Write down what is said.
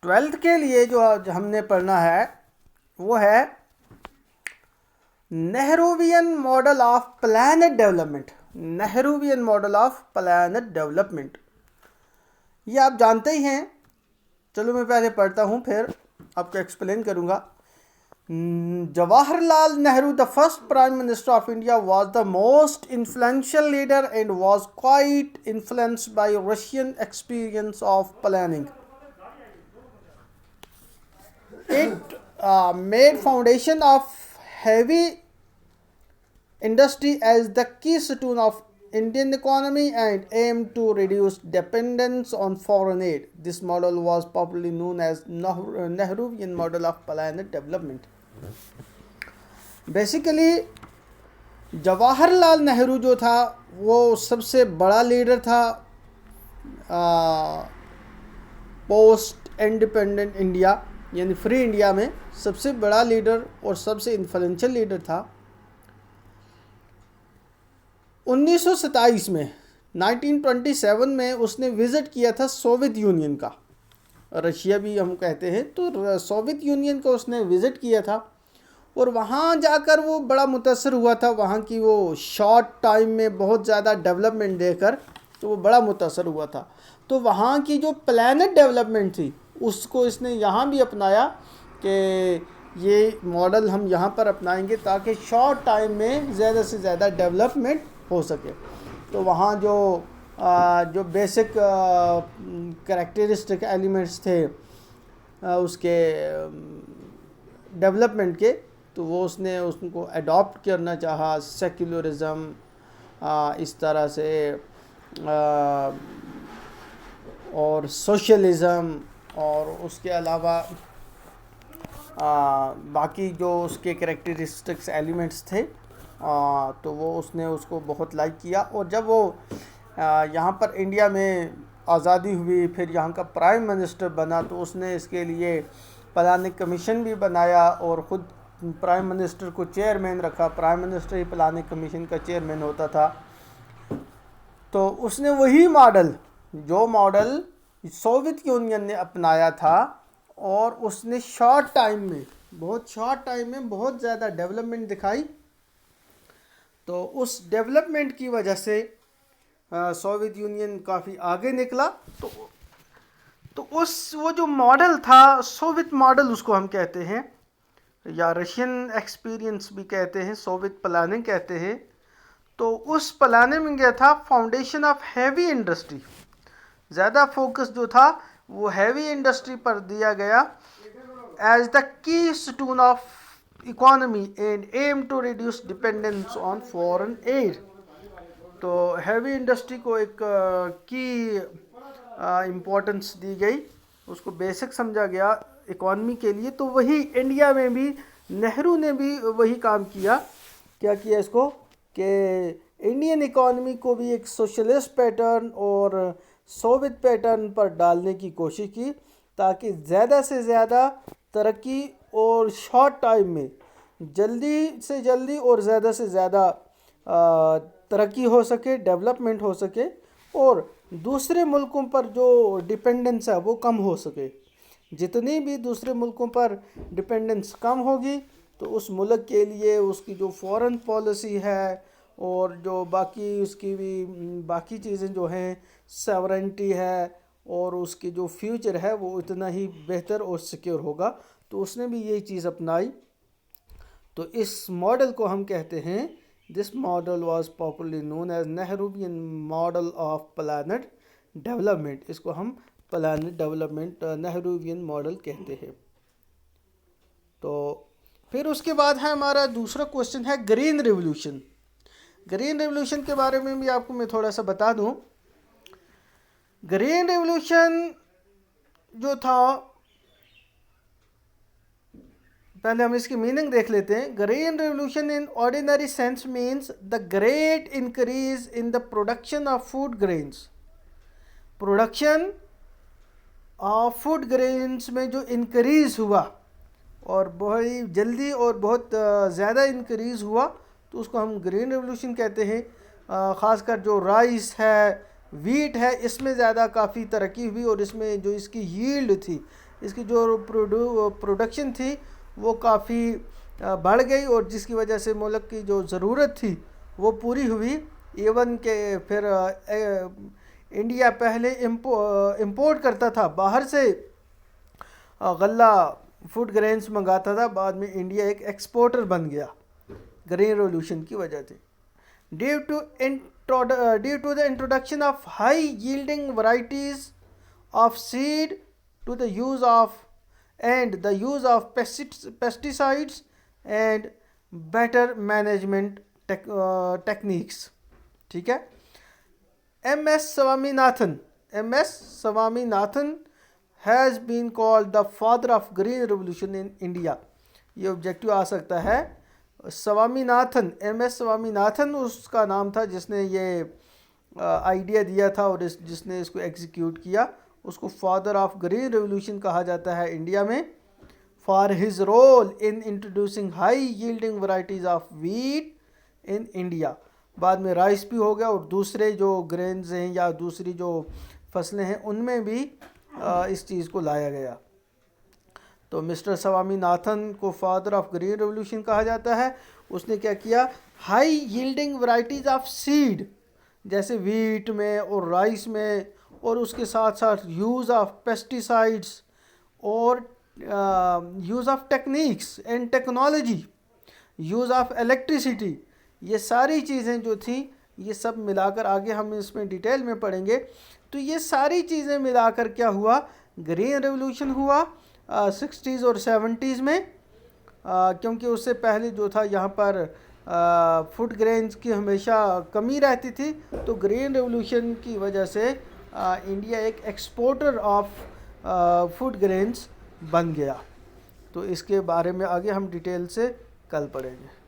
Twelfth के लिए जो आज हमने पढ़ना है वो है Nehruvian model of planned development. Nehruvian model of planned development ये आप जानते ही हैं। चलो मैं पहले पढ़ता हूँ फिर आपको एक्सप्लेन करूँगा। Jawaharlal Nehru, the first prime minister of India, was the most influential leader and was quite influenced by Russian experience of planning. It made foundation of heavy industry as the keystone of Indian economy and aimed to reduce dependence on foreign aid. This model was popularly known as Nehruvian model of planet development. Basically Jawaharlal Nehru जो था वो सबसे बड़ा leader था post independent India यानी free India में सबसे बड़ा लीडर और सबसे इन्फ्लुएंशियल लीडर था। 1927 में 1927 में उसने विज़िट किया था सोवियत यूनियन का, रशिया भी हम कहते हैं, तो सोवियत यूनियन को उसने विज़िट किया था और वहाँ जाकर वो बड़ा मुतासर हुआ था। वहाँ की वो शॉर्ट टाइम में बहुत ज़्यादा डेवलपमेंट देखकर तो वो बड़ा मुतासर हुआ था। तो वहाँ की जो प्लैनेट डेवलपमेंट थी उसको इसने यहाँ भी अपनाया कि ये मॉडल हम यहाँ पर अपनाएंगे ताकि शॉर्ट टाइम में ज़्यादा से ज़्यादा डेवलपमेंट हो सके। तो वहाँ जो बेसिक कैरेक्टरिस्टिक एलिमेंट्स थे उसके डेवलपमेंट के, तो वो उसने उसको अडॉप्ट करना चाहा। सेक्युलरिज़म इस तरह से और सोशलिज़म और उसके अलावा बाकी जो उसके कैरेक्टरिस्टिक्स एलिमेंट्स थे तो वो उसने उसको बहुत लाइक किया। और जब वो यहाँ पर इंडिया में आज़ादी हुई, फिर यहाँ का प्राइम मिनिस्टर बना, तो उसने इसके लिए प्लानिंग कमीशन भी बनाया और ख़ुद प्राइम मिनिस्टर को चेयरमैन रखा। प्राइम मिनिस्टर ही प्लानिंग कमीशन का चेयरमैन होता था। तो उसने वही मॉडल जो मॉडल सोवियत यूनियन ने अपनाया था और उसने बहुत शॉर्ट टाइम में बहुत ज़्यादा डेवलपमेंट दिखाई। तो उस डेवलपमेंट की वजह से सोवियत यूनियन काफ़ी आगे निकला। तो वो जो मॉडल था सोवियत मॉडल उसको हम कहते हैं, या रशियन एक्सपीरियंस भी कहते हैं, सोवियत प्लानिंग कहते हैं। तो उस प्लानिंग में क्या था, फाउंडेशन ऑफ हैवी इंडस्ट्री, ज़्यादा फोकस जो था वो हैवी इंडस्ट्री पर दिया गया as the keystone of economy and aim to reduce dependence on foreign aid. तो हैवी इंडस्ट्री को एक की इम्पोर्टेंस दी गई, उसको बेसिक समझा गया इकॉनमी के लिए। तो वही इंडिया में भी नेहरू ने भी वही काम किया। क्या किया इसको कि इंडियन इकॉनमी को भी एक सोशलिस्ट पैटर्न और सोवियत पैटर्न पर डालने की कोशिश की ताकि ज़्यादा से ज़्यादा तरक्की और शॉर्ट टाइम में जल्दी से जल्दी और ज़्यादा से ज़्यादा तरक्की हो सके, डेवलपमेंट हो सके और दूसरे मुल्कों पर जो डिपेंडेंस है वो कम हो सके। जितनी भी दूसरे मुल्कों पर डिपेंडेंस कम होगी तो उस मुल्क के लिए उसकी जो फॉरेन पॉलिसी है और जो बाकी उसकी भी बाकी चीज़ें जो हैं, सॉवरेंटी है और उसकी जो फ्यूचर है वो इतना ही बेहतर और सिक्योर होगा। तो उसने भी यही चीज़ अपनाई। तो इस मॉडल को हम कहते हैं, this model was popularly known as Nehruvian model of planned development. इसको हम प्लैनेट डेवलपमेंट नेहरूवियन मॉडल कहते हैं। तो फिर उसके बाद है हमारा दूसरा क्वेश्चन है ग्रीन रेवोल्यूशन। ग्रीन रेवोल्यूशन के बारे में भी आपको मैं थोड़ा सा बता दूं। ग्रीन रेवोल्यूशन जो था, पहले हम इसकी मीनिंग देख लेते हैं। Green revolution in ordinary sense means the great increase in the production of food grains. Production of food grains में जो इंक्रीज़ हुआ और बहुत जल्दी और बहुत ज़्यादा इंक्रीज़ हुआ तो उसको हम ग्रीन रेवोल्यूशन कहते हैं। ख़ासकर जो राइस है, वीट है, इसमें ज़्यादा काफ़ी तरक्की हुई और इसमें जो इसकी यील्ड थी, इसकी जो प्रोडक्शन थी वो काफ़ी बढ़ गई, और जिसकी वजह से मुल्क की जो ज़रूरत थी वो पूरी हुई। एवन के फिर इंडिया पहले इंपोर्ट करता था बाहर से गल्ला फूड ग्रेन्स मंगाता था, बाद में इंडिया एक एक्सपोर्टर बन गया ग्रीन रेवोल्यूशन की वजह से। Due to the introduction of high yielding varieties of seed to the use of pesticides and better management techniques। ठीक है। MS Swaminathan has been called the father of green revolution in India। ये objective आ सकता है। Swaminathan, MS Swaminathan उसका नाम था जिसने ये आइडिया दिया था और जिसने इसको एग्जीक्यूट किया। उसको फादर ऑफ ग्रीन रेवोल्यूशन कहा जाता है इंडिया में, for his role in introducing high yielding varieties of wheat in India. बाद में राइस भी हो गया और दूसरे जो ग्रेन्स हैं या दूसरी जो फसलें हैं उनमें भी इस चीज़ को लाया गया। तो मिस्टर स्वामीनाथन को फादर ऑफ ग्रीन रेवोल्यूशन कहा जाता है। उसने क्या किया, high yielding varieties of seed जैसे वीट में और राइस में, और उसके साथ साथ यूज़ ऑफ पेस्टिसाइड्स और use of techniques and technology, use of electricity, ये सारी चीज़ें जो थी ये सब मिलाकर, आगे हम इसमें डिटेल में पढ़ेंगे, तो ये सारी चीज़ें मिलाकर क्या हुआ, ग्रीन रेवोल्यूशन हुआ 60s और 70s में। क्योंकि उससे पहले जो था यहाँ पर फूड ग्रेन्स की हमेशा कमी रहती थी, तो ग्रीन रेवोल्यूशन की वजह से इंडिया एक एक्सपोर्टर ऑफ फूड ग्रेन्स बन गया। तो इसके बारे में आगे हम डिटेल से कल पढ़ेंगे।